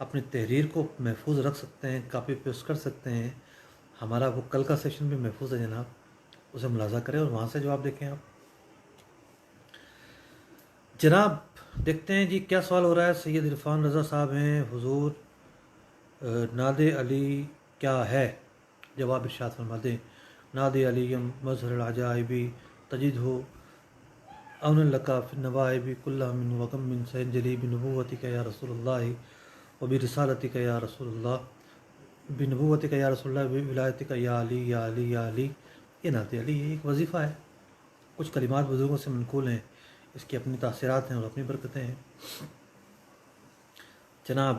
اپنی تحریر کو محفوظ رکھ سکتے ہیں، کاپی پیسٹ کر سکتے ہیں. ہمارا وہ کل کا سیشن بھی محفوظ ہے جناب، اسے ملاحظہ کریں اور وہاں سے جواب دیکھیں آپ. جناب دیکھتے ہیں جی کیا سوال ہو رہا ہے. سید عرفان رضا صاحب ہیں، حضور ناد علی کیا ہے؟ جواب ارشاد فرما دیں. ناد علیم مظہر العجائبی تجد ہو اون لکا فی النوائب کلہ من وغم من سینجلی بنبوتک یا رسول اللہ و برسالتک یا رسول اللہ، بنبوتک یا رسول اللہ بولایتک یا علی یا علی یا علی. یہ نعت علی یہ ایک وظیفہ ہے، کچھ کلمات بزرگوں سے منقول ہیں، اس کی اپنی تاثیرات ہیں اور اپنی برکتیں ہیں. جناب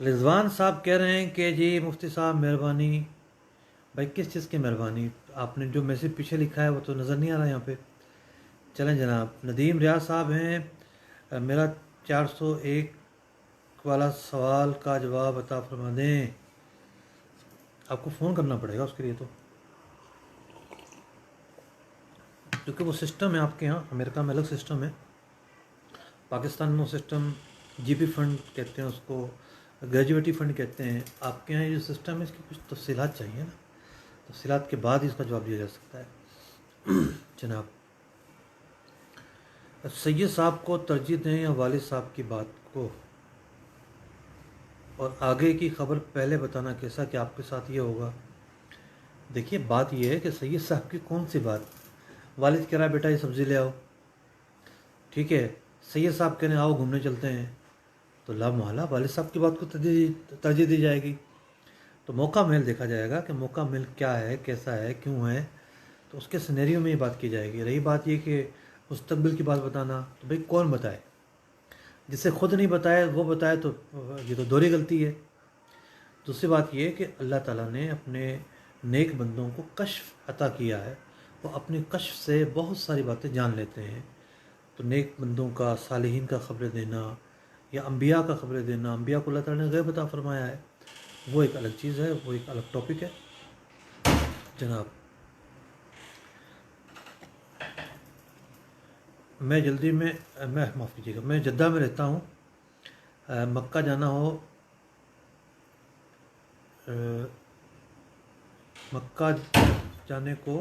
رضوان صاحب کہہ رہے ہیں کہ جی مفتی صاحب مہربانی. بھائی کس چیز کی مہربانی؟ آپ نے جو میسیج پیچھے لکھا ہے وہ تو نظر نہیں آ رہا یہاں پہ. چلیں جناب. ندیم ریاض صاحب ہیں، میرا 401 والا سوال کا جواب عطا فرما دیں. آپ کو فون کرنا پڑے گا اس کے لیے تو، کیونکہ وہ سسٹم ہے آپ کے یہاں. امریکہ میں الگ سسٹم ہے، پاکستان میں وہ سسٹم جی پی فنڈ کہتے ہیں اس کو، گریجویٹی فنڈ کہتے ہیں. آپ کے یہاں یہ جو سسٹم ہے اس کی کچھ تفصیلات چاہیے نا، تفصیلات کے بعد ہی اس کا جواب دیا جا سکتا ہے. جناب سید صاحب کو ترجیح دیں یا والد صاحب کی بات کو؟ اور آگے کی خبر پہلے بتانا کیسا کہ آپ کے ساتھ یہ ہوگا. دیکھیے بات یہ ہے کہ سید صاحب کی کون سی بات. والد کہہ رہا ہے بیٹا یہ سبزی لے آؤ، ٹھیک ہے. سید صاحب کہنے آؤ گھومنے چلتے ہیں، تو لا محالہ والد صاحب کی بات کو ترجیح دی جائے گی. تو موقع محل دیکھا جائے گا کہ موقع محل کیا ہے، کیسا ہے، کیوں ہے. تو اس کے سینیریو میں یہ بات کی جائے گی. رہی بات یہ کہ مستقبل کی بات بتانا، تو بھائی کون بتائے؟ جسے خود نہیں بتائے وہ بتائے تو یہ تو دوہری غلطی ہے. دوسری بات یہ کہ اللہ تعالیٰ نے اپنے نیک بندوں کو کشف عطا کیا ہے، وہ اپنی کشف سے بہت ساری باتیں جان لیتے ہیں. تو نیک بندوں کا، صالحین کا خبر دینا یا انبیاء کا خبر دینا، انبیاء کو اللہ تعالیٰ نے غیب عطا فرمایا ہے، وہ ایک الگ چیز ہے، وہ ایک الگ ٹاپک ہے. جناب میں جلدی میں معاف کیجیے گا، میں جدہ میں رہتا ہوں. مکہ جانا ہو، مکہ جانے کو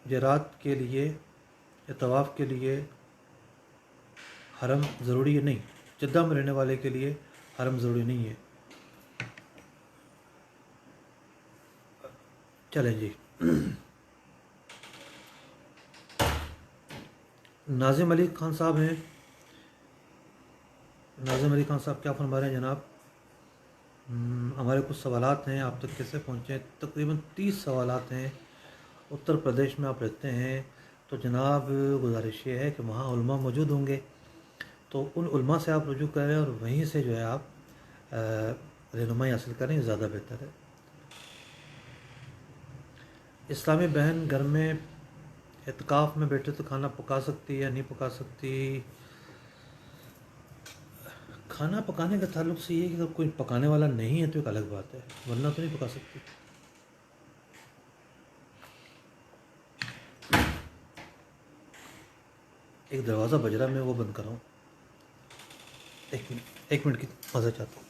زیارت کے لیے یا طواف کے لیے حرم ضروری ہے؟ نہیں، جدہ میں رہنے والے کے لیے حرم ضروری نہیں ہے. چلیں جی. ناظم علی خان صاحب ہیں. ناظم علی خان صاحب کیا فرما رہے ہیں جناب؟ ہمارے کچھ سوالات ہیں آپ تک کیسے پہنچے. تقریباً 30 سوالات ہیں. اتر پردیش میں آپ رہتے ہیں تو جناب گزارش یہ ہے کہ وہاں علماء موجود ہوں گے، تو ان علماء سے آپ رجوع کریں اور وہیں سے جو ہے آپ رہنمائی حاصل کریں، زیادہ بہتر ہے. اسلامی بہن گھر میں اعتکاف میں بیٹھے تو کھانا پکا سکتی ہے یا نہیں پکا سکتی؟ کھانا پکانے کا تعلق سے یہ ہے کہ اگر کوئی پکانے والا نہیں ہے تو ایک الگ بات ہے، ورنہ تو نہیں پکا سکتی. ایک دروازہ بج رہا ہے، میں وہ بند کر رہا ہوں. ایک منٹ کی مزہ چاہتا ہوں.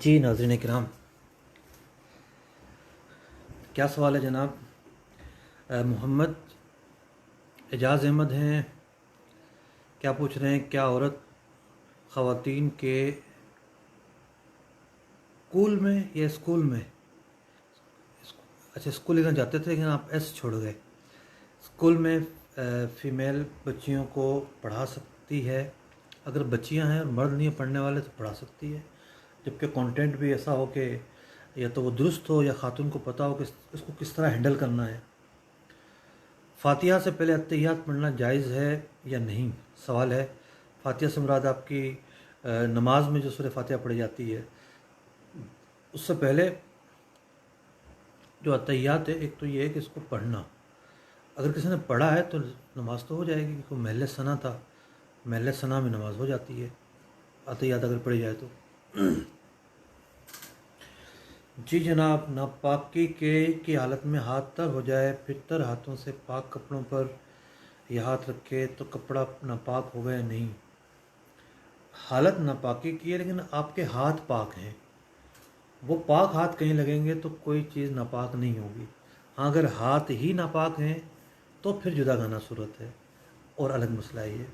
جی ناظرین کرام، کیا سوال ہے جناب؟ محمد اعجاز احمد ہیں، کیا پوچھ رہے ہیں؟ کیا عورت خواتین کے اسکول میں یا اسکول میں، اچھا اسکول لینا چاہتے تھے لیکن آپ ایس چھوڑ گئے، اسکول میں فیمیل بچیوں کو پڑھا سکتی ہے؟ اگر بچیاں ہیں اور مرد نہیں پڑھنے والے تو پڑھا سکتی ہے، جبکہ کانٹینٹ بھی ایسا ہو کہ یا تو وہ درست ہو یا خاتون کو پتہ ہو کہ اس کو کس طرح ہینڈل کرنا ہے. فاتحہ سے پہلے اتحیات پڑھنا جائز ہے یا نہیں؟ سوال ہے. فاتحہ سے مراد آپ کی نماز میں جو سورہ فاتحہ پڑھی جاتی ہے اس سے پہلے جو اتحیات ہے، ایک تو یہ ہے کہ اس کو پڑھنا، اگر کسی نے پڑھا ہے تو نماز تو ہو جائے گی، کیونکہ محل ثنا تھا، محل ثنا میں نماز ہو جاتی ہے اتحیات اگر پڑھی جائے تو. جی جناب، ناپاکی کی حالت میں ہاتھ تر ہو جائے، پھر تر ہاتھوں سے پاک کپڑوں پر یہ ہاتھ رکھے تو کپڑا ناپاک ہو گیا نہیں۔ حالت ناپاکی کی ہے لیکن آپ کے ہاتھ پاک ہیں، وہ پاک ہاتھ کہیں لگیں گے تو کوئی چیز ناپاک نہیں ہوگی۔ ہاں اگر ہاتھ ہی ناپاک ہیں تو پھر جدا گانا صورت ہے اور الگ مسئلہ ہی ہے۔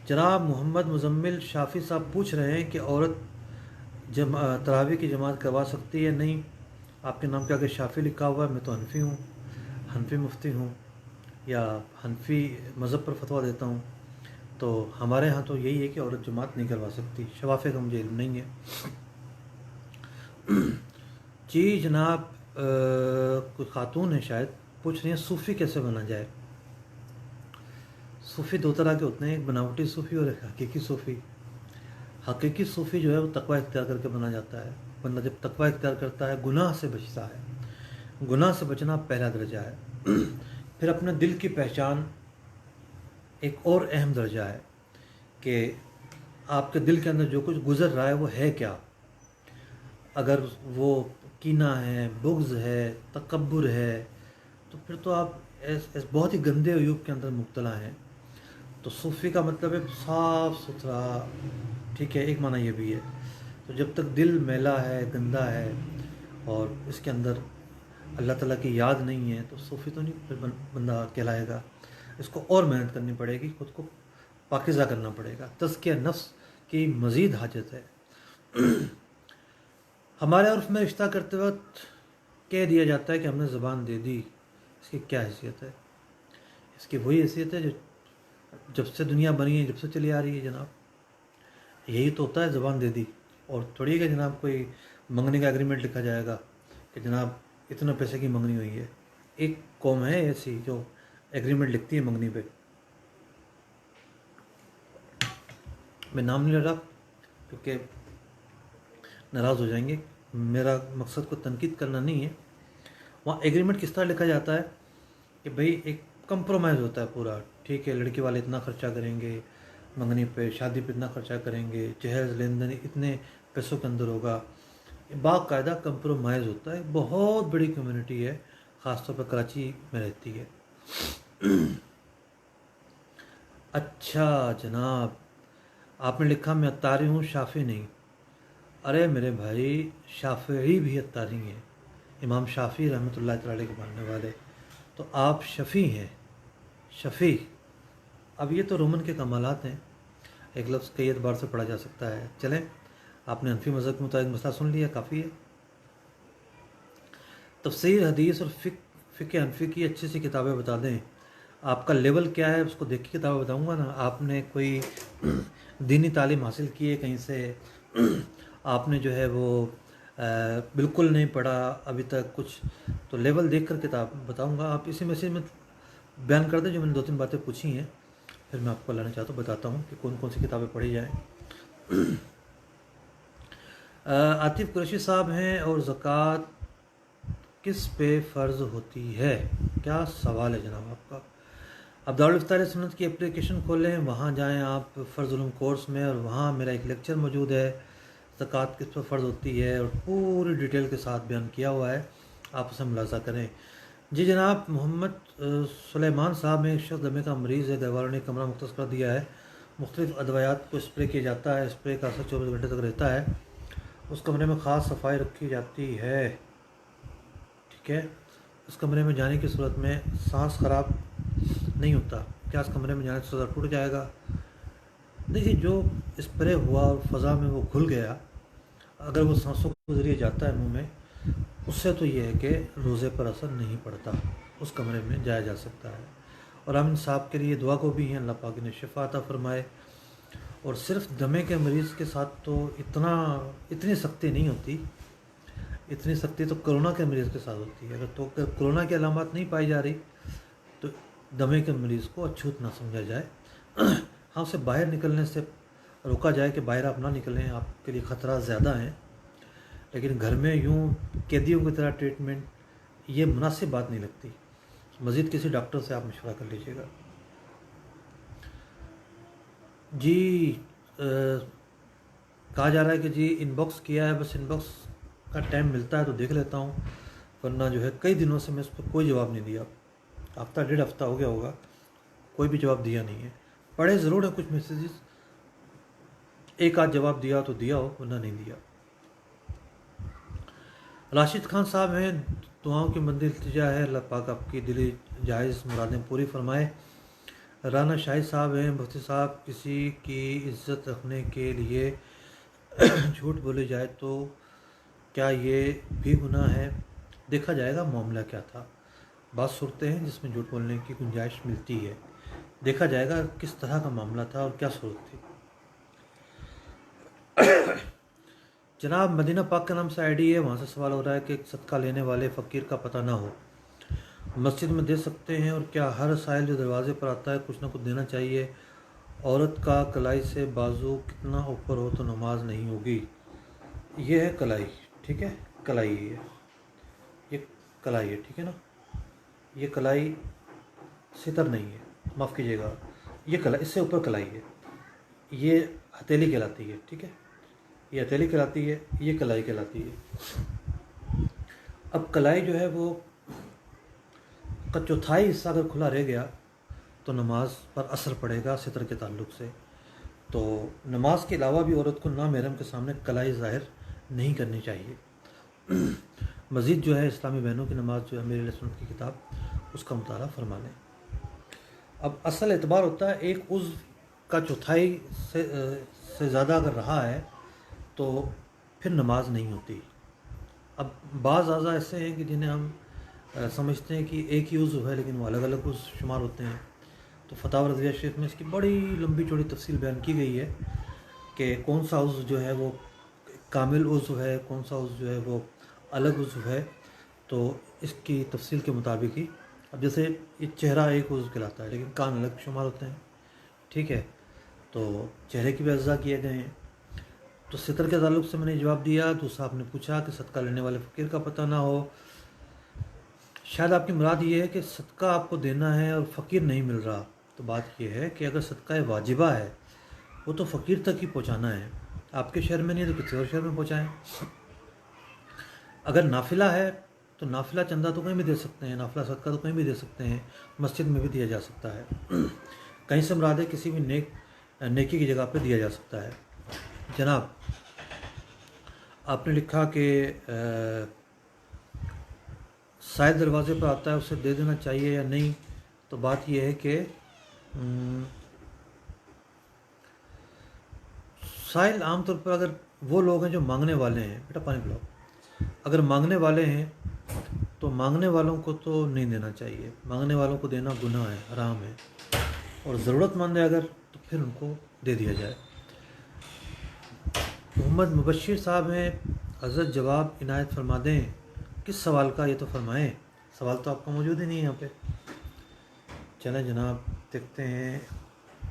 جناب محمد مزمل شافی صاحب پوچھ رہے ہیں کہ عورت تراویح کی جماعت کروا سکتی ہے؟ نہیں، آپ کے نام کے آگے شافی لکھا ہوا ہے، میں تو حنفی ہوں، حنفی مفتی ہوں، یا حنفی مذہب پر فتویٰ دیتا ہوں، تو ہمارے ہاں تو یہی ہے کہ عورت جماعت نہیں کروا سکتی۔ شفافے کا مجھے علم نہیں ہے۔ جی جناب، کوئی خاتون ہے شاید، پوچھ رہی ہیں صوفی کیسے بنا جائے۔ صوفی دو طرح کے ہوتے ہیں، ایک بناوٹی صوفی اور ایک حقیقی صوفی۔ حقیقی صوفی جو ہے وہ تقوی اختیار کر کے بنا جاتا ہے۔ بندہ جب تقوی اختیار کرتا ہے گناہ سے بچتا ہے، گناہ سے بچنا پہلا درجہ ہے۔ پھر اپنے دل کی پہچان ایک اور اہم درجہ ہے کہ آپ کے دل کے اندر جو کچھ گزر رہا ہے وہ ہے کیا۔ اگر وہ کینہ ہے، بغض ہے، تکبر ہے، تو پھر تو آپ بہت ہی گندے عیوب کے اندر مبتلا ہیں۔ تو صوفی کا مطلب ہے صاف ستھرا، ٹھیک ہے، ایک معنی یہ بھی ہے۔ تو جب تک دل میلا ہے، گندا ہے، اور اس کے اندر اللہ تعالیٰ کی یاد نہیں ہے تو صوفی تو نہیں پھر بندہ کہلائے گا۔ اس کو اور محنت کرنی پڑے گی، خود کو پاکیزہ کرنا پڑے گا، تزکیہ نفس کی مزید حاجت ہے۔ ہمارے عرف میں رشتہ کرتے وقت کہہ دیا جاتا ہے کہ ہم نے زبان دے دی۔ اس کی کیا حیثیت ہے؟ اس کی وہی حیثیت ہے جو جب سے دنیا بنی ہے، جب سے چلی آ رہی ہے جناب، یہی تو ہوتا ہے، زبان دے دی۔ اور تھوڑی کہ جناب کوئی منگنی کا ایگریمنٹ لکھا جائے گا کہ جناب اتنا پیسے کی منگنی ہوئی ہے۔ ایک قوم ہے ایسی جو ایگریمنٹ لکھتی ہے منگنی پہ۔ میں نام نہیں لے رہا کیونکہ ناراض ہو جائیں گے، میرا مقصد کو تنقید کرنا نہیں ہے۔ وہاں ایگریمنٹ کس طرح لکھا جاتا ہے کہ بھئی ایک کمپرومائز ہوتا ہے پورا، ٹھیک ہے، لڑکی والے اتنا خرچہ کریں گے منگنی پہ، شادی پہ اتنا خرچہ کریں گے، جہیز لین دین اتنے پیسوں کے اندر ہوگا، باقاعدہ کمپرومائز ہوتا ہے۔ بہت بڑی کمیونٹی ہے، خاص طور پر کراچی میں رہتی ہے۔ اچھا جناب، آپ نے لکھا میں اتاری ہوں، شافی نہیں۔ ارے میرے بھائی، شافعی بھی اتاری ہیں، امام شافعی رحمۃ اللہ تعالی کے ماننے والے، تو آپ شفیع ہیں، شفیع۔ اب یہ تو رومن کے کمالات ہیں، ایک لفظ کئی اعتبار سے پڑھا جا سکتا ہے۔ چلیں، آپ نے حنفی مذہب کے مطابق مسئلہ سن لیا، کافی ہے۔ تفسیر حدیث اور فقہ حنفی کی اچھی سی کتابیں بتا دیں۔ آپ کا لیول کیا ہے اس کو دیکھ کے کتابیں بتاؤں گا نا۔ آپ نے کوئی دینی تعلیم حاصل کی ہے کہیں سے؟ آپ نے جو ہے وہ بالکل نہیں پڑھا ابھی تک کچھ، تو لیول دیکھ کر کتاب بتاؤں گا۔ آپ اسی میسیج میں بیان کر دیں جو میں نے دو تین باتیں پوچھی ہیں، پھر میں آپ کو لانا چاہتا ہوں، بتاتا ہوں کہ کون کون سی کتابیں پڑھی جائیں۔ عاطف قریشی صاحب ہیں، اور زکوٰۃ کس پہ فرض ہوتی ہے؟ کیا سوال ہے جناب آپ کا؟ اب دارالافطار سنت کی اپلیکیشن کھولیں، وہاں جائیں آپ فرض علوم کورس میں، اور وہاں میرا ایک لیکچر موجود ہے، زکوٰۃ کس پہ فرض ہوتی ہے، اور پوری ڈیٹیل کے ساتھ بیان کیا ہوا ہے، آپ اسے ملاحظہ کریں۔ جی جناب، محمد سلیمان صاحب میں ایک شخص دمے کا مریض ہے، گھر والوں نے کمرہ مختص کر دیا ہے، مختلف ادویات کو اسپرے کیا جاتا ہے، اسپرے کا اثر 24 گھنٹے تک رہتا ہے، اس کمرے میں خاص صفائی رکھی جاتی ہے، ٹھیک ہے، اس کمرے میں جانے کی صورت میں سانس خراب نہیں ہوتا، کیا اس کمرے میں جانے سے صورت ٹوٹ جائے گا؟ دیکھیے، جو اسپرے ہوا اور فضا میں وہ گھل گیا، اگر وہ سانسوں کے ذریعے جاتا ہے منہ میں، اس سے تو یہ ہے کہ روزے پر اثر نہیں پڑتا، اس کمرے میں جایا جا سکتا ہے۔ اور ہم صاحب کے لیے دعا کو بھی ہیں، اللہ پاک نے شفا عطا فرمائے۔ اور صرف دمے کے مریض کے ساتھ تو اتنی سختی نہیں ہوتی، اتنی سختی تو کرونا کے مریض کے ساتھ ہوتی ہے۔ اگر کرونا کی علامات نہیں پائی جا رہی تو دمے کے مریض کو اچھوت نہ سمجھا جائے، ہاں اسے باہر نکلنے سے روکا جائے کہ باہر آپ نہ نکلیں، آپ کے لیے خطرات زیادہ ہیں، لیکن گھر میں یوں قیدیوں کی طرح ٹریٹمنٹ یہ مناسب بات نہیں لگتی۔ مزید کسی ڈاکٹر سے آپ مشورہ کر لیجیے گا۔ جی کہا جا رہا ہے کہ جی ان باکس کیا ہے، بس ان باکس کا ٹائم ملتا ہے تو دیکھ لیتا ہوں، ورنہ جو ہے کئی دنوں سے میں اس پر کوئی جواب نہیں دیا، ہفتہ ڈیڑھ ہفتہ ہو گیا ہوگا، کوئی بھی جواب دیا نہیں ہے۔ پڑھے ضرور ہیں کچھ میسیجز، ایک آدھ جواب دیا تو دیا ہو، ورنہ نہیں دیا۔ راشد خان صاحب ہیں، دعاؤں کی مندر التجا ہے، اللہ پاک آپ کی دلی جائز مرادیں پوری فرمائے۔ رانا شاہد صاحب ہیں، مفتی صاحب کسی کی عزت رکھنے کے لیے جھوٹ بولے جائے تو کیا یہ بھی گناہ ہے؟ دیکھا جائے گا معاملہ کیا تھا، بعض صورتیں ہیں جس میں جھوٹ بولنے کی گنجائش ملتی ہے، دیکھا جائے گا کس طرح کا معاملہ تھا اور کیا صورت تھی۔ جناب مدینہ پاک کا نام سے آئی ڈی ہے، وہاں سے سوال ہو رہا ہے کہ صدقہ لینے والے فقیر کا پتہ نہ ہو، مسجد میں دے سکتے ہیں؟ اور کیا ہر سائل جو دروازے پر آتا ہے کچھ نہ کچھ دینا چاہیے؟ عورت کا کلائی سے بازو کتنا اوپر ہو تو نماز نہیں ہوگی؟ یہ ہے کلائی، ٹھیک ہے، کلائی ہے، یہ کلائی ہے، ٹھیک ہے نا، یہ کلائی ستر نہیں ہے، معاف کیجیے گا، یہ کلائی اس سے اوپر کلائی ہے، یہ ہتھیلی کہلاتی ہے، ٹھیک ہے، یہ ہتھیلی کہلاتی ہے، یہ کلائی کہلاتی ہے۔ اب کلائی جو ہے وہ کا چوتھائی حصہ اگر کھلا رہ گیا تو نماز پر اثر پڑے گا ستر کے تعلق سے، تو نماز کے علاوہ بھی عورت کو نامحرم کے سامنے کلائی ظاہر نہیں کرنی چاہیے۔ مزید جو ہے اسلامی بہنوں کی نماز جو ہے میرے لیے سنت کی کتاب، اس کا مطالعہ فرما لیں۔ اب اصل اعتبار ہوتا ہے ایک عضو کا چوتھائی سے زیادہ اگر رہا ہے تو پھر نماز نہیں ہوتی۔ اب بعض اعضاء ایسے ہیں کہ جنہیں ہم سمجھتے ہیں کہ ایک ہی عضو ہے لیکن وہ الگ الگ عضو شمار ہوتے ہیں، تو فتاوی رضویہ شریف میں اس کی بڑی لمبی چوڑی تفصیل بیان کی گئی ہے کہ کون سا عضو جو ہے وہ کامل عضو ہے، کون سا عضو جو ہے وہ الگ عضو ہے، تو اس کی تفصیل کے مطابق ہی، اب جیسے یہ چہرہ ایک عضو کہلاتا ہے لیکن کان الگ شمار ہوتے ہیں، ٹھیک ہے، تو چہرے کی بھی اجزاء کیے گئے ہیں۔ تو ستر کے تعلق سے میں نے جواب دیا۔ دوسرا آپ نے پوچھا کہ صدقہ لینے والے فقیر کا پتہ نہ ہو، شاید آپ کی مراد یہ ہے کہ صدقہ آپ کو دینا ہے اور فقیر نہیں مل رہا، تو بات یہ ہے کہ اگر صدقہ واجبہ ہے وہ تو فقیر تک ہی پہنچانا ہے، آپ کے شہر میں نہیں ہے تو کسی اور شہر میں پہنچائیں۔ اگر نافلہ ہے تو نافلہ چندہ تو کہیں بھی دے سکتے ہیں، نافلہ صدقہ تو کہیں بھی دے سکتے ہیں، مسجد میں بھی دیا جا سکتا ہے، کہیں سے مراد ہے کسی بھی نیکی کی جگہ پہ دیا جا سکتا ہے۔ جناب آپ نے لکھا کہ سائل دروازے پر آتا ہے اسے دے دینا چاہیے یا نہیں، تو بات یہ ہے کہ سائل عام طور پر اگر وہ لوگ ہیں جو مانگنے والے ہیں، بیٹا پانی پلاؤ، اگر مانگنے والے ہیں تو مانگنے والوں کو تو نہیں دینا چاہیے، مانگنے والوں کو دینا گناہ ہے، حرام ہے، اور ضرورت مند ہے اگر تو پھر ان کو دے دیا جائے۔ محمد مبشر صاحب ہیں، حضرت جواب عنایت فرما دیں، کس سوال کا؟ یہ تو فرمائیں، سوال تو آپ کا موجود ہی نہیں ہے یہاں پہ۔ چلیں جناب دیکھتے ہیں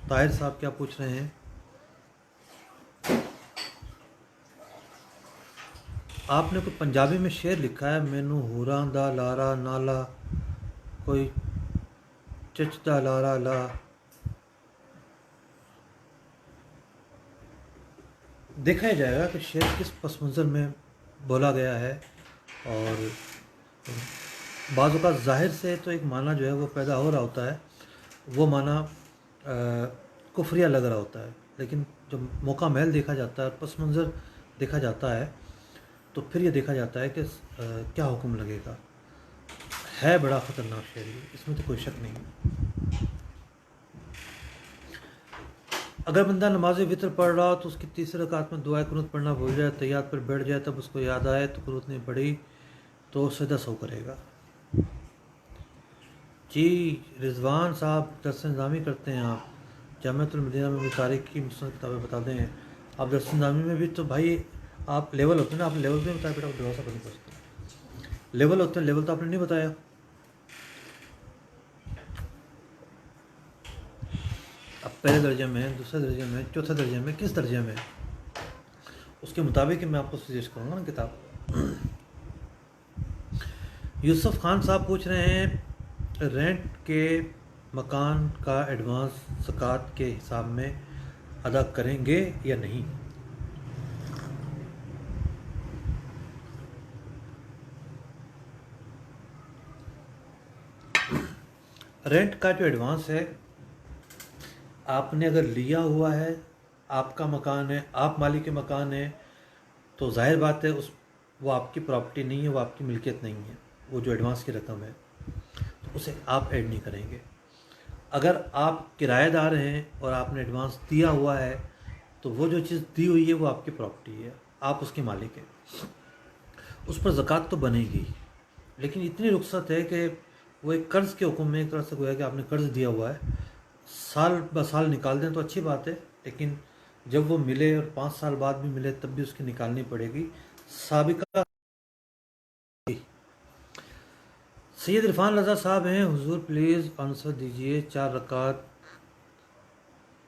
طاہر صاحب کیا پوچھ رہے ہیں۔ آپ نے کوئی پنجابی میں شعر لکھا ہے، مینوں ہوراں دا لارا نالا کوئی چچدا لارا لا، دیکھا جائے گا کہ شعر کس پس منظر میں بولا گیا ہے، اور بعض اوقات ظاہر سے تو ایک معنی جو ہے وہ پیدا ہو رہا ہوتا ہے، وہ معنی کفریہ لگ رہا ہوتا ہے، لیکن جب موقع محل دیکھا جاتا ہے، پس منظر دیکھا جاتا ہے، تو پھر یہ دیکھا جاتا ہے کہ کیا حکم لگے گا۔ ہے بڑا خطرناک شعر، اس میں تو کوئی شک نہیں۔ اگر بندہ نماز وطر پڑھ رہا ہو تو اس کی تیسرے رکعت میں دعائے قنوت پڑھنا بھول جائے، تحیات پر بیٹھ جائے، تب اس کو یاد آئے تو قنوت نہیں پڑھی تو سجدہ سہو کرے گا۔ جی رضوان صاحب درس نظامی کرتے ہیں آپ، جامعۃ المدینہ میں بھی تاریخ کی مستند کتابیں بتا دیں، آپ درس نظامی میں بھی تو بھائی آپ لیول ہوتے ہیں نا، آپ لیول بھی بتایا، بیٹا بھروسہ نہیں کر سکتے، لیول ہوتے ہیں، لیول تو آپ نے نہیں بتایا۔ اب پہلے درجے میں، دوسرے درجے میں، چوتھے درجے میں، کس درجے میں، اس کے مطابق میں آپ کو سجیسٹ کروں گا نا کتاب۔ یوسف خان صاحب پوچھ رہے ہیں رینٹ کے مکان کا ایڈوانس زکوٰۃ کے حساب میں ادا کریں گے یا نہیں؟ رینٹ کا جو ایڈوانس ہے آپ نے اگر لیا ہوا ہے، آپ کا مکان ہے، آپ مالک مکان ہے، تو ظاہر بات ہے وہ آپ کی پراپرٹی نہیں ہے، وہ آپ کی ملکیت نہیں ہے، وہ جو ایڈوانس کی رقم ہے تو اسے آپ ایڈ نہیں کریں گے۔ اگر آپ کرایہ دار ہیں اور آپ نے ایڈوانس دیا ہوا ہے تو وہ جو چیز دی ہوئی ہے وہ آپ کی پراپرٹی ہے، آپ اس کے مالک ہیں، اس پر زکوٰۃ تو بنے گی، لیکن اتنی رخصت ہے کہ وہ ایک قرض کے حکم میں ایک طرح سے گویا کہ آپ نے قرض دیا ہوا ہے، سال بہ سال نکال دیں تو اچھی بات ہے، لیکن جب وہ ملے اور 5 سال بعد بھی ملے تب بھی اس کی نکالنی پڑے گی سابقہ۔ سید عرفان رضا صاحب ہیں، حضور پلیز آنسر دیجئے، 4 رکعت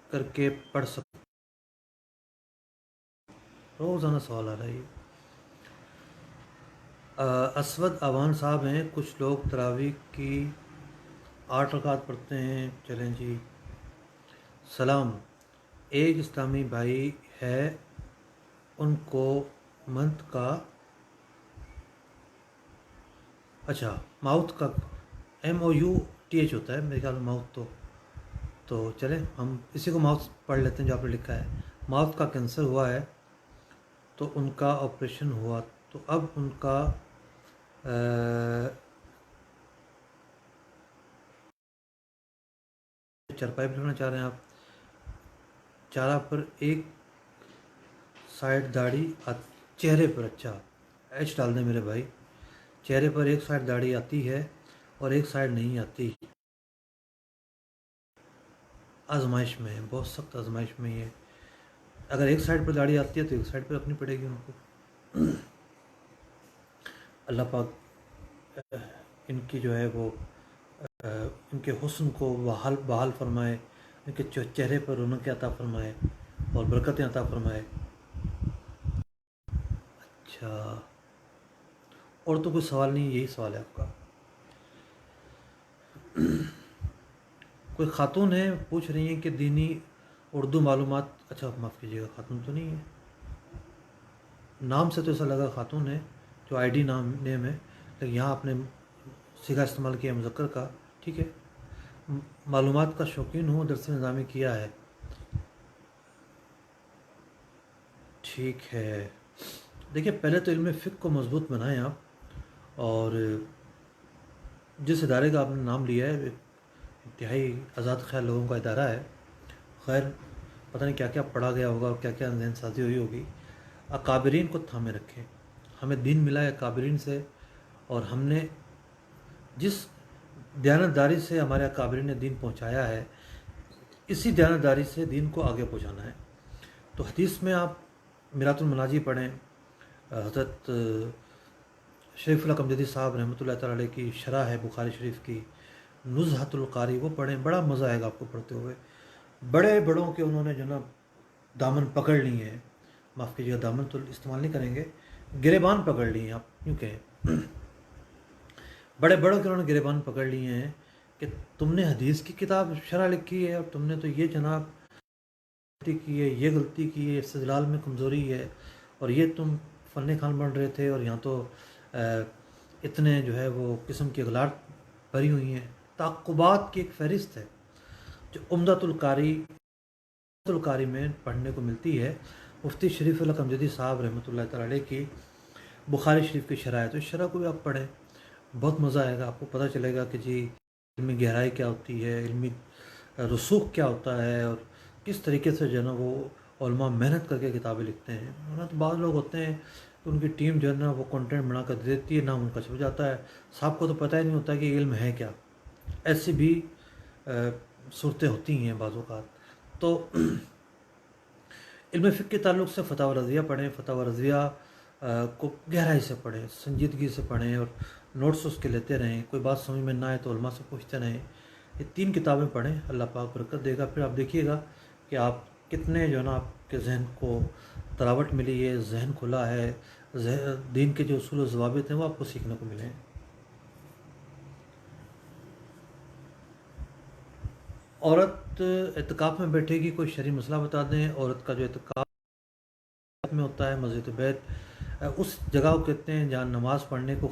کر کے پڑھ سکتے؟ روزانہ سوال آ رہا ہے۔ اسود اوان صاحب ہیں، کچھ لوگ تراویح کی 8 رکعت پڑھتے ہیں، چلیں جی۔ سلام، ایک اسلامی بھائی ہے، ان کو منتھ کا اچھا ماؤتھ کا MOUTH ہوتا ہے میرے خیال میں ماؤتھ، تو چلیں ہم اسی کو ماؤتھ پڑھ لیتے ہیں جو آپ نے لکھا ہے۔ ماؤتھ کا کینسر ہوا ہے تو ان کا آپریشن ہوا، تو اب ان کا چرپائی بٹھانا چاہ رہے ہیں آپ، چارہ پر ایک سائڈ داڑھی چہرے پر، اچھا ایچ ڈال دیں میرے بھائی، چہرے پر ایک سائڈ داڑھی آتی ہے اور ایک سائڈ نہیں آتی، آزمائش میں ہے، بہت سخت آزمائش میں یہ، اگر ایک سائڈ پر داڑھی آتی ہے تو ایک سائڈ پر رکھنی پڑے گی ان کو۔ اللہ پاک ان کی جو ہے وہ ان کے حسن کو بحال فرمائے، ان کے چہرے پر رونق عطا فرمائے اور برکتیں عطا فرمائے۔ اچھا، اور تو کوئی سوال نہیں، یہی سوال ہے آپ کا؟ کوئی خاتون ہے پوچھ رہی ہیں کہ دینی اردو معلومات، اچھا معاف کیجیے گا خاتون تو نہیں ہے، نام سے تو ایسا لگا خاتون ہے، جو ID نیم ہے، لیکن یہاں آپ نے صیغہ استعمال کیا مذکر کا، ٹھیک ہے، معلومات کا شوقین ہوں، درس نظامی کیا ہے، ٹھیک ہے۔ دیکھیے پہلے تو علم فقہ کو مضبوط بنائیں آپ، اور جس ادارے کا آپ نے نام لیا ہے انتہائی آزاد خیال لوگوں کا ادارہ ہے، خیر پتہ نہیں کیا کیا پڑھا گیا ہوگا اور کیا کیا ذہن سازی ہوئی ہوگی، اکابرین کو تھامے رکھیں، ہمیں دین ملا ہے اکابرین سے، اور ہم نے جس دیانتداری سے ہمارے اکابرین نے دین پہنچایا ہے اسی دیانتداری سے دین کو آگے پہنچانا ہے۔ تو حدیث میں آپ میرات المناجی پڑھیں، حضرت شریف اللہ کمجدی صاحب رحمۃ اللہ تعالی علیہ کی شرح ہے بخاری شریف کی، نزہۃ القاری، وہ پڑھیں، بڑا مزہ آئے گا آپ کو پڑھتے ہوئے، بڑے بڑوں کے انہوں نے جو نا دامن پکڑ لی ہیں، معاف کیجیے گا دامن تو استعمال نہیں کریں گے، گریبان پکڑ لی ہیں آپ یوں کہیں، بڑے بڑوں کے انہوں نے گریبان پکڑ لیے ہیں کہ تم نے حدیث کی کتاب شرح لکھی ہے اور تم نے تو یہ جناب غلطی کی ہے، یہ غلطی کی ہے، استدلال میں کمزوری ہے، اور یہ تم فن خان بن رہے تھے، اور یہاں تو اتنے جو ہے وہ قسم کی اغلاط بھری ہوئی ہیں، تعقبات کی ایک فہرست ہے جو عمدۃ القاری میں پڑھنے کو ملتی ہے، مفتی شریف اللہ کمجدی صاحب رحمۃ اللہ تعالی علیہ کی بخاری شریف کی شرح ہے، تو اس شرح کو بھی آپ پڑھیں، بہت مزہ آئے گا، آپ کو پتہ چلے گا کہ جی علمی گہرائی کیا ہوتی ہے، علمی رسوخ کیا ہوتا ہے، اور کس طریقے سے جو ہے نا وہ علماء محنت کر کے کتابیں لکھتے ہیں، ورنہ تو بعض لوگ ہوتے ہیں کہ ان کی ٹیم جو ہے نا وہ کنٹینٹ بنا کر دے دیتی ہے، نام ان کا چھپ جاتا ہے، صاحب کو تو پتہ ہی نہیں ہوتا کہ علم ہے کیا، ایسی بھی صورتیں ہوتی ہیں بعض اوقات۔ تو علم فقہ کے تعلق سے فتاوی رضویہ پڑھیں، فتاوی رضویہ کو گہرائی سے پڑھیں، سنجیدگی سے پڑھیں، اور نوٹس اس کے لیتے رہیں، کوئی بات سمجھ میں نہ آئے تو علماء سے پوچھتے رہیں، یہ 3 کتابیں پڑھیں، اللہ پاک برکت دے گا، پھر آپ دیکھیے گا کہ آپ کتنے جو ہے نا آپ کے ذہن کو تراوٹ ملی ہے، ذہن کھلا ہے، دین کے جو اصول و ضوابط ہیں وہ آپ کو سیکھنے کو ملیں۔ عورت اعتکاف میں بیٹھے گی، کوئی شرعی مسئلہ بتا دیں، عورت کا جو اعتکاف میں ہوتا ہے مسجد بیت، اس جگہ کو کہتے ہیں جہاں نماز پڑھنے کو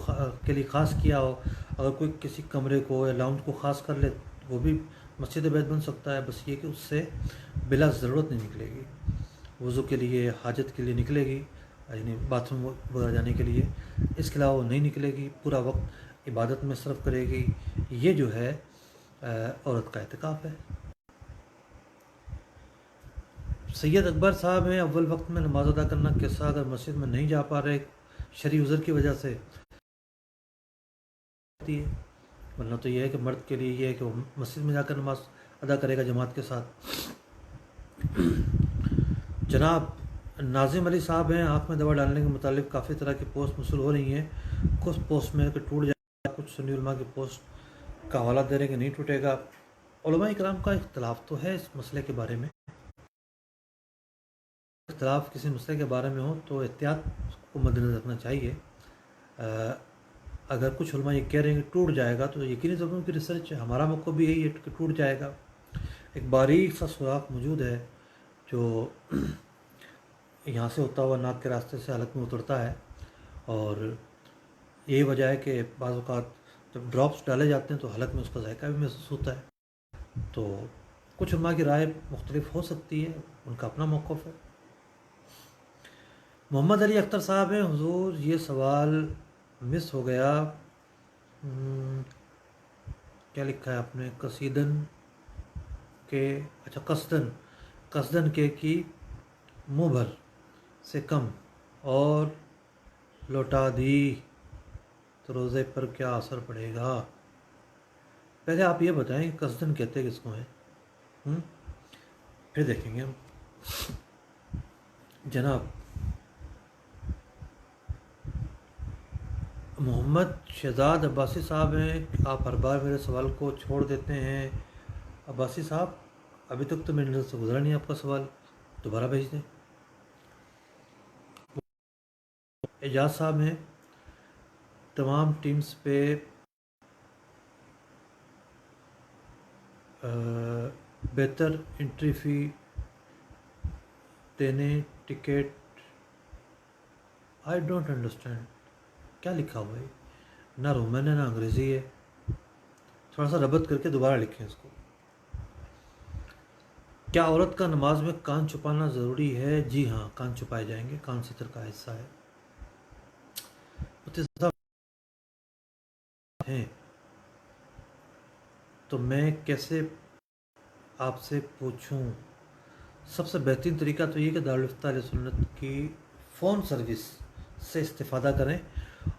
کے لیے خاص کیا ہو، اگر کوئی کسی کمرے کو یا لاؤنج کو خاص کر لے وہ بھی مسجد بیت بن سکتا ہے، بس یہ کہ اس سے بلا ضرورت نہیں نکلے گی، وضو کے لیے، حاجت کے لیے نکلے گی، یعنی باتھ روم وغیرہ جانے کے لیے، اس کے علاوہ وہ نہیں نکلے گی، پورا وقت عبادت میں صرف کرے گی۔ یہ جو ہے عورت کا اعتکاف ہے۔ سید اکبر صاحب ہیں، اول وقت میں نماز ادا کرنا کیسا؟ اگر مسجد میں نہیں جا پا رہے شرعی عذر کی وجہ سے، ورنہ تو یہ ہے کہ مرد کے لیے یہ ہے کہ وہ مسجد میں جا کر نماز ادا کرے گا جماعت کے ساتھ۔ جناب ناظم علی صاحب ہیں، آنکھ میں دوا ڈالنے کے متعلق کافی طرح کی پوسٹ موصول ہو رہی ہیں، کچھ پوسٹ میں کہ ٹوٹ جائے گا، کچھ سنی علماء کی پوسٹ کا حوالہ دے رہے ہیں کہ نہیں ٹوٹے گا۔ علماء کرام کا اختلاف تو ہے اس مسئلے کے بارے میں، اختلاف کسی مسئلے کے بارے میں ہو تو احتیاط کو مد نظر رکھنا چاہیے۔ اگر کچھ علماء یہ کہہ رہے ہیں کہ ٹوٹ جائے گا تو یقینی طور پر ان کی ریسرچ ہے، ہمارا موقع بھی یہی ہے کہ ٹوٹ جائے گا۔ ایک باریک سا سوراخ موجود ہے جو یہاں سے ہوتا ہوا ناک کے راستے سے حلق میں اترتا ہے، اور یہی وجہ ہے کہ بعض اوقات جب ڈراپس ڈالے جاتے ہیں تو حلق میں اس کا ذائقہ بھی محسوس ہوتا ہے۔ تو کچھ علماء کی رائے مختلف ہو سکتی ہے، ان کا اپنا موقف ہے۔ محمد علی اختر صاحب ہیں، حضور یہ سوال مس ہو گیا، کیا لکھا ہے آپ نے؟ قصیدن کے، اچھا قصدن کے کی منہ بھر سے کم اور لوٹا دی تو روزے پر کیا اثر پڑے گا؟ پہلے آپ یہ بتائیں کہ قصدن کہتے کس کو ہیں، پھر دیکھیں گے ہم۔ جناب محمد شہزاد عباسی صاحب ہیں، آپ ہر بار میرے سوال کو چھوڑ دیتے ہیں۔ عباسی صاحب ابھی تک تو میری نظر سے گزرا نہیں آپ کا سوال، دوبارہ بھیج دیں۔ اعجاز صاحب ہیں، تمام ٹیمز پہ بہتر انٹری فی دینے ٹکٹ، آئی ڈونٹ انڈرسٹینڈ کیا لکھا ہوا ہے، نہ رومن ہے نہ انگریزی ہے، تھوڑا سا ربط کر کے دوبارہ لکھیں اس کو۔ کیا عورت کا نماز میں کان چھپانا ضروری ہے؟ جی ہاں، کان چھپائے جائیں گے، کان ستر کا حصہ ہے۔ ہیں تو میں کیسے آپ سے پوچھوں؟ سب سے بہترین طریقہ تو یہ کہ دارالفتہ علیہ سنت کی فون سروس سے استفادہ کریں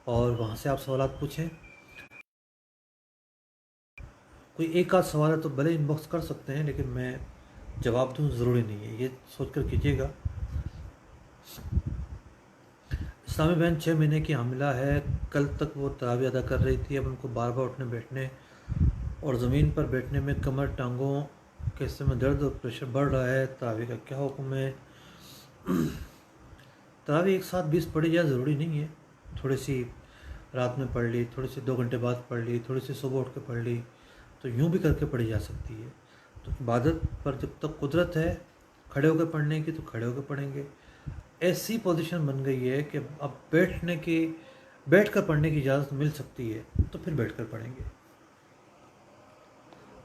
اور وہاں سے آپ سوالات پوچھیں۔ کوئی ایک آدھ سوال ہے تو بھلے ان باکس کر سکتے ہیں، لیکن میں جواب دوں ضروری نہیں ہے، یہ سوچ کر کیجیے گا۔ اسلامی بہن 6 مہینے کی حاملہ ہے، کل تک وہ تراویح ادا کر رہی تھی، اب ان کو بار بار اٹھنے بیٹھنے اور زمین پر بیٹھنے میں کمر ٹانگوں کے حصے میں درد اور پریشر بڑھ رہا ہے، تراویح کا کیا حکم ہے؟ تراویح ایک ساتھ 20 پڑھی جائے ضروری نہیں ہے، تھوڑی سی رات میں پڑھ لی، تھوڑی سی 2 گھنٹے بعد پڑھ لی، تھوڑی سی صبح اٹھ کے پڑھ لی، تو یوں بھی کر کے پڑھی جا سکتی ہے۔ تو عبادت پر جب تک قدرت ہے کھڑے ہو کے پڑھنے کی تو کھڑے ہو کے پڑھیں گے۔ ایسی پوزیشن بن گئی ہے کہ اب بیٹھ کر پڑھنے کی اجازت مل سکتی ہے تو پھر بیٹھ کر پڑھیں گے،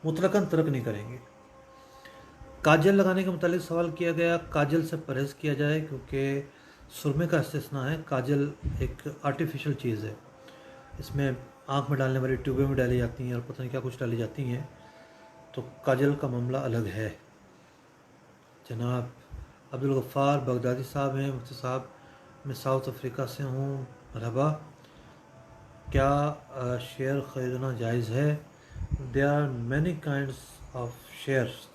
مطلقاً ترک نہیں کریں گے۔ کاجل لگانے کے متعلق سوال کیا گیا، کاجل سے پرہیز کیا جائے کیونکہ سرمے کا استثناء ہے، کاجل ایک آرٹیفیشل چیز ہے، اس میں آنکھ میں ڈالنے والی ٹیوبیں میں ڈالی جاتی ہیں اور پتہ نہیں کیا کچھ ڈالی جاتی ہیں، تو کاجل کا معاملہ الگ ہے۔ جناب عبدالغفار بغدادی صاحب ہیں، مفتی صاحب میں ساؤتھ افریقہ سے ہوں، مرحبا، کیا شیئر خریدنا جائز ہے؟ There are many kinds of shares,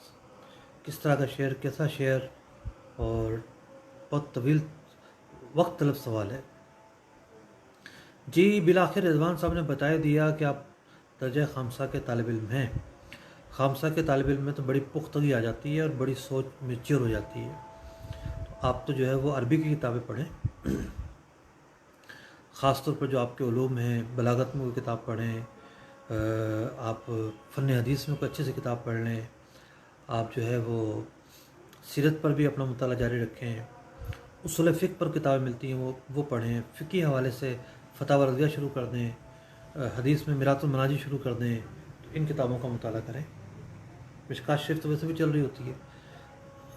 کس طرح کا شیئر، کیسا شیئر، اور بہت طویل وقت طلب سوال ہے۔ جی بالآخر رضوان صاحب نے بتا دیا کہ آپ درجہ خامسہ کے طالب علم ہیں۔ خامسہ کے طالب علم میں تو بڑی پختگی آ جاتی ہے اور بڑی سوچ میچور ہو جاتی ہے، تو آپ تو جو ہے وہ عربی کی کتابیں پڑھیں، خاص طور پر جو آپ کے علوم ہیں، بلاغت میں کوئی کتاب پڑھیں، آپ فن حدیث میں کوئی اچھے سے کتاب پڑھ لیں، آپ جو ہے وہ سیرت پر بھی اپنا مطالعہ جاری رکھیں، اصول فقہ پر کتابیں ملتی ہیں وہ پڑھیں، فقہی حوالے سے فتاوی رضیہ شروع کر دیں، حدیث میں میرات المناجی شروع کر دیں، ان کتابوں کا مطالعہ کریں۔ مشکات شریف تو ویسے بھی چل رہی ہوتی ہے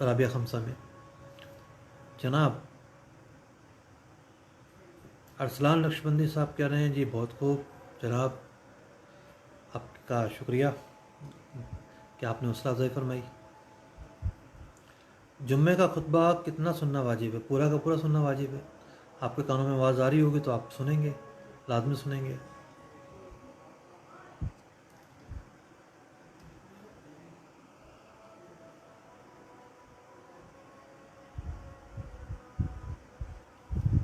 رابعہ خمسہ میں. جناب ارسلان نقشبندی صاحب کہہ رہے ہیں جی بہت خوب جناب، آپ کا شکریہ کہ آپ نے حوصلہ افزائی فرمائی. جمعے کا خطبہ کتنا سننا واجب ہے؟ پورا کا پورا سننا واجب ہے. آپ کے کانوں میں آواز آ رہی ہوگی تو آپ سنیں گے، لازمی سنیں گے.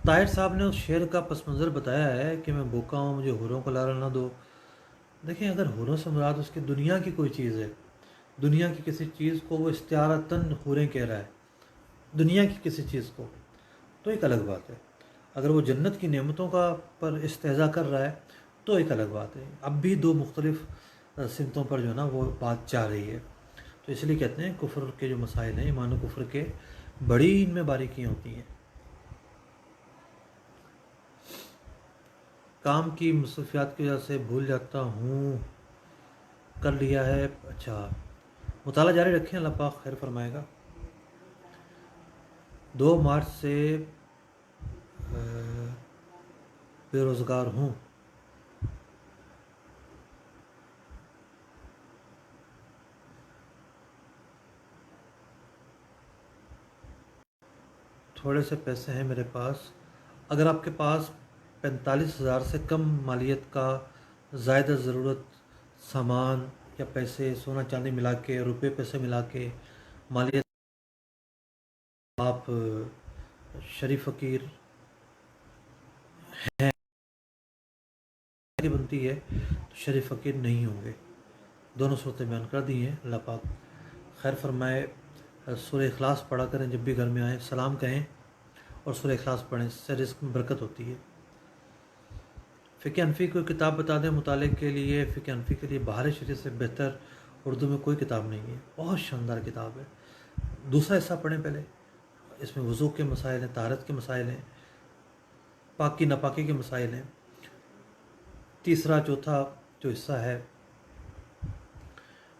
طاہر صاحب نے اس شعر کا پس منظر بتایا ہے کہ میں بھوکا ہوں مجھے حوروں کو لالہ نہ دو. دیکھیں اگر حوروں سے مراد اس کی دنیا کی کوئی چیز ہے، دنیا کی کسی چیز کو وہ استعارتاً حوریں کہہ رہا ہے، دنیا کی کسی چیز کو، تو ایک الگ بات ہے. اگر وہ جنت کی نعمتوں کا پر استہزاء کر رہا ہے تو ایک الگ بات ہے. اب بھی دو مختلف سمتوں پر جو ہے نا وہ بات جا رہی ہے. تو اس لیے کہتے ہیں کفر کے جو مسائل ہیں ایمان و کفر کے بڑی ان میں باریکیاں ہوتی ہیں. کام کی مصروفیات کی وجہ سے بھول جاتا ہوں. کر لیا ہے. اچھا مطالعہ جاری رکھیں، اللہ پاک خیر فرمائے گا. 2 مارچ سے بے روزگار ہوں. تھوڑے سے پیسے ہیں میرے پاس. اگر آپ کے پاس 45,000 سے کم مالیت کا زائدہ ضرورت سامان یا پیسے سونا چاندی ملا کے روپے پیسے ملا کے مالیت آپ شریف فقیر ہیں بنتی ہے تو شریف فقیر نہیں ہوں گے. دونوں صورتیں بیان کر دی ہیں، اللہ پاک خیر فرمائے. سورہ اخلاص پڑھا کریں جب بھی گھر میں آئیں، سلام کہیں اور سورہ اخلاص پڑھیں، اس سے رزق میں برکت ہوتی ہے. فقہ حنفی کو کتاب بتا دیں مطالعے کے لیے. فقہ حنفی کے لیے بہار شریف سے بہتر اردو میں کوئی کتاب نہیں ہے، بہت شاندار کتاب ہے. دوسرا حصہ پڑھیں پہلے، اس میں وضو کے مسائل ہیں، طہارت کے مسائل ہیں، پاکی ناپاکی کے مسائل ہیں. تیسرا چوتھا جو حصہ ہے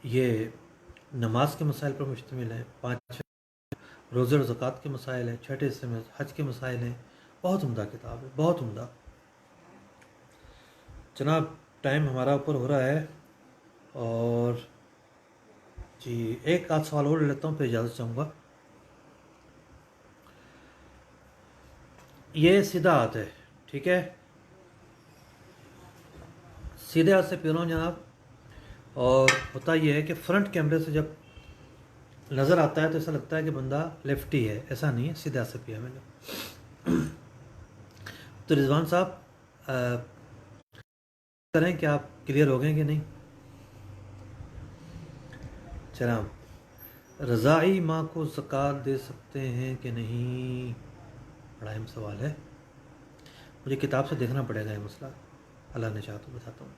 یہ نماز کے مسائل پر مشتمل ہے. 5 روزے اور زکوٰۃ کے مسائل ہیں. 6 حصے میں حج کے مسائل ہیں. بہت عمدہ کتاب ہے، بہت عمدہ. جناب ٹائم ہمارا اوپر ہو رہا ہے اور جی ایک آدھ سوال اور لے لیتا ہوں پھر اجازت چاہوں گا. یہ سیدھا ہاتھ ہے، ٹھیک ہے، سیدھے ہاتھ سے پی رہا ہوں جناب. اور ہوتا یہ ہے کہ فرنٹ کیمرے سے جب نظر آتا ہے تو ایسا لگتا ہے کہ بندہ لیفٹی ہے، ایسا نہیں ہے، سیدھے ہاتھ سے پیا میں نے. تو رضوان صاحب کریں کہ آپ کلیئر ہو گئے کہ نہیں؟ جناب رضاعی ماں کو زکوٰۃ دے سکتے ہیں کہ نہیں؟ بڑا اہم سوال ہے، مجھے کتاب سے دیکھنا پڑے گا یہ مسئلہ. اللہ نے چاہا تو بتاتا ہوں.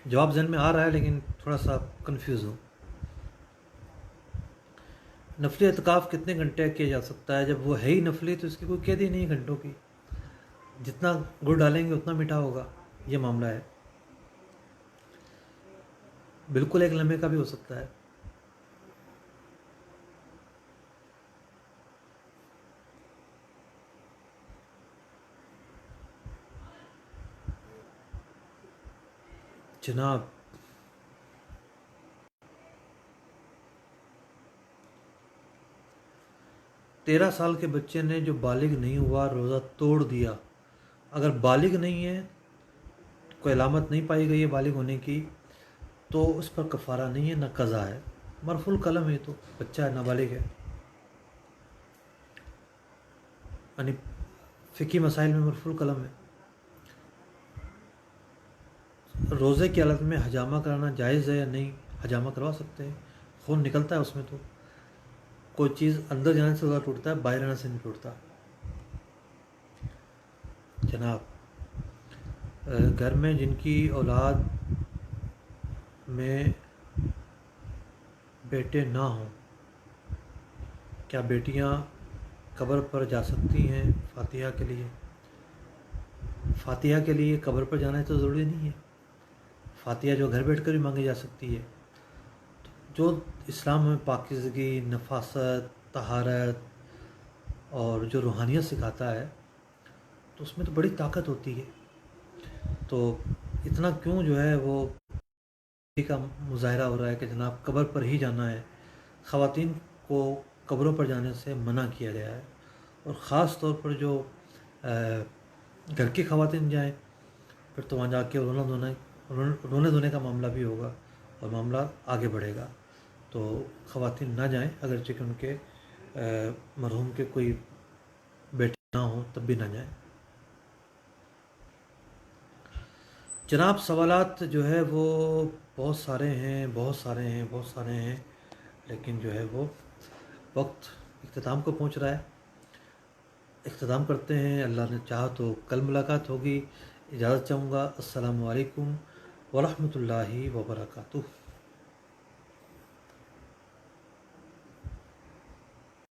جواب ذہن میں آ رہا ہے لیکن تھوڑا سا کنفیوز ہوں. نفلی اعتکاف کتنے گھنٹے کیا جا سکتا ہے؟ جب وہ ہے ہی نفلی تو اس کی کوئی قید ہی نہیں گھنٹوں کی. جتنا گڑ ڈالیں گے اتنا میٹھا ہوگا، یہ معاملہ ہے. بالکل ایک لمحے کا بھی ہو سکتا ہے. جناب 13 سال کے بچے نے جو بالغ نہیں ہوا روزہ توڑ دیا، اگر بالغ نہیں ہے، کوئی علامت نہیں پائی گئی ہے بالغ ہونے کی، تو اس پر کفارہ نہیں ہے، نہ قضا ہے. مرفوع القلم ہے، تو بچہ ہے، نابالغ ہے. یعنی فقہی مسائل میں مرفوع القلم ہے. روزے کی حالت میں حجامہ کرانا جائز ہے یا نہیں؟ حجامہ کروا سکتے ہیں، خون نکلتا ہے اس میں، تو کوئی چیز اندر جانے سے روزہ ٹوٹتا ہے، باہر آنے سے نہیں ٹوٹتا. جناب گھر میں جن کی اولاد میں بیٹے نہ ہوں، کیا بیٹیاں قبر پر جا سکتی ہیں فاتحہ کے لیے؟ فاتحہ کے لیے قبر پر جانا تو ضروری نہیں ہے. فاتحہ جو گھر بیٹھ کر بھی مانگی جا سکتی ہے. جو اسلام ہمیں پاکیزگی، نفاست، طہارت اور جو روحانیت سکھاتا ہے تو اس میں تو بڑی طاقت ہوتی ہے. تو اتنا کیوں جو ہے وہ کا مظاہرہ ہو رہا ہے کہ جناب قبر پر ہی جانا ہے. خواتین کو قبروں پر جانے سے منع کیا گیا ہے، اور خاص طور پر جو گھر کی خواتین جائیں پھر تو وہاں جا کے رونے دھونے کا معاملہ بھی ہوگا اور معاملہ آگے بڑھے گا. تو خواتین نہ جائیں، اگرچہ کہ ان کے مرحوم کے کوئی بیٹے نہ ہوں تب بھی نہ جائیں. جناب سوالات جو ہے وہ بہت سارے ہیں، لیکن جو ہے وہ وقت اختتام کو پہنچ رہا ہے. اختتام کرتے ہیں. اللہ نے چاہا تو کل ملاقات ہوگی. اجازت چاہوں گا. السلام علیکم ورحمۃ اللہ وبرکاتہ.